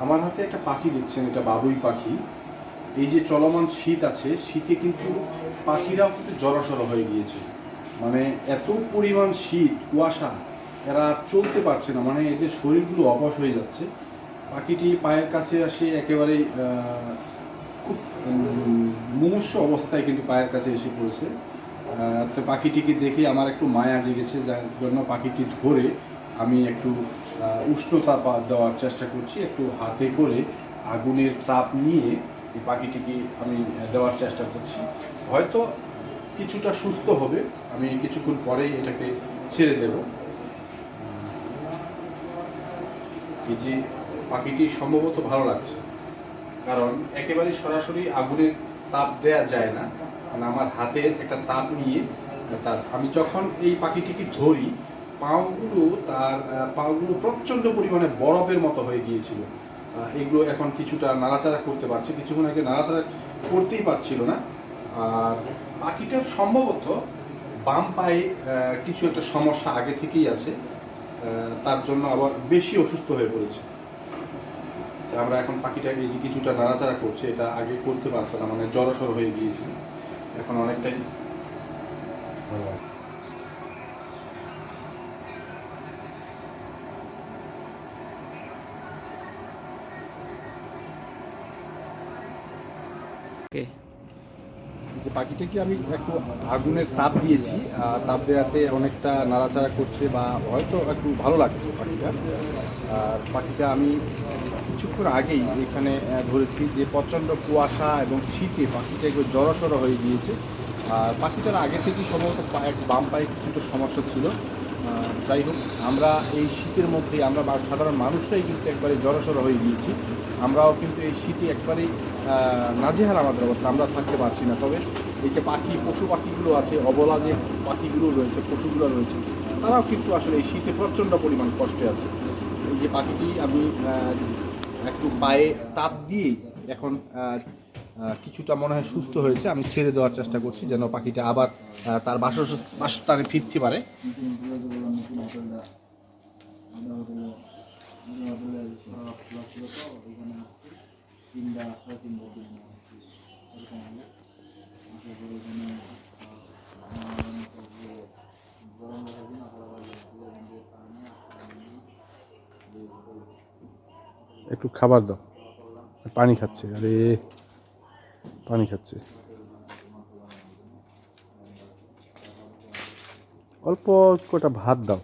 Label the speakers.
Speaker 1: আমার হাতে একটা পাখি দেখছেন, এটা বাবুই পাখি। এই যে চলমান শীত আছে, শীতে কিন্তু পাখিরাও কিন্তু জড়সড় হয়ে গিয়েছে। মানে এত পরিমাণ শীত, কুয়াশা, এরা আর চলতে পারছে না, মানে এদের শরীরগুলো অবশ হয়ে যাচ্ছে। পাখিটি পায়ের কাছে আসে একেবারেই খুব মুমূর্ষু অবস্থায় কিন্তু পায়ের কাছে এসে পড়েছে। তো পাখিটিকে দেখে আমার একটু মায়া জেগেছে, যার জন্য পাখিটি ধরে আমি একটু উষ্ণতা দেওয়ার চেষ্টা করছি। একটু হাতে করে আগুনের তাপ নিয়ে এই পাখিটিকে আমি দেওয়ার চেষ্টা করছি। হয়তো কিছুটা সুস্থ হবে, আমি কিছুক্ষণ পরেই এটাকে ছেড়ে দেব। এই যে পাখিটি সম্ভবত ভালো লাগছে, কারণ একেবারে সরাসরি আগুনের তাপ দেয়া যায় না। মানে আমার হাতের একটা তাপ নিয়ে আমি যখন এই পাখিটিকে ধরি, পাগুলো প্রচণ্ড পরিমাণে বরফের মতো হয়ে গিয়েছিল। এগুলো এখন কিছুটা নাড়াচাড়া করতে পারছে, কিছুক্ষণ আগে নাড়াচাড়া করতেই পারছিল না। আর পাখিটার সম্ভবত বাম পায়ে কিছু একটা সমস্যা আগে থেকেই আছে, তার জন্য আবার বেশি অসুস্থ হয়ে পড়েছে। আমরা এখন পাখিটাকে যে কিছুটা নাড়াচাড়া করছে, এটা আগে করতে পারতো না, মানে জড়সড় হয়ে গিয়েছিল, এখন অনেকটাই ভালো আছে।
Speaker 2: ওকে।
Speaker 1: যে পাখিটাকে আমি একটু আগুনের তাপ দিয়েছি, তাপ দেওয়াতে অনেকটা নাড়াচাড়া করছে বা হয়তো একটু ভালো লাগছে পাখিটা। আর পাখিটা আমি কিছুক্ষণ আগেই এখানে ধরেছি, যে প্রচণ্ড কুয়াশা এবং শীতে পাখিটা একটু জড়সড় হয়ে গিয়েছে। আর পাখিটার আগে থেকেই সম্ভবত বাম পায়ে কিছুটা সমস্যা ছিল। যাই হোক, আমরা এই শীতের মধ্যে আমরা সাধারণ মানুষরাই কিন্তু একবারে জড়সড় হয়ে গিয়েছি। আমরাও কিন্তু এই শীতে একবারেই নাজেহাল আমাদের অবস্থা, আমরা থাকতে পারছি না। তবে এই যে পশু পাখিগুলো আছে, অবলা যে পাখিগুলো রয়েছে, পশুগুলো রয়েছে, তারাও কিন্তু আসলে এই শীতে প্রচণ্ড পরিমাণ কষ্টে আছে। এই যে পাখিটি আমি একটু পায়ে তাপ দিয়ে এখন কিছুটা মনে হয় সুস্থ হয়েছে, আমি ছেড়ে দেওয়ার চেষ্টা করছি যেন পাখিটা আবার তার বাসস্থানে ফিরতে পারে। একটু খাবার দাও, পানি খাচ্ছে, আরে পানি খাচ্ছে। অল্প কটা ভাত দাও।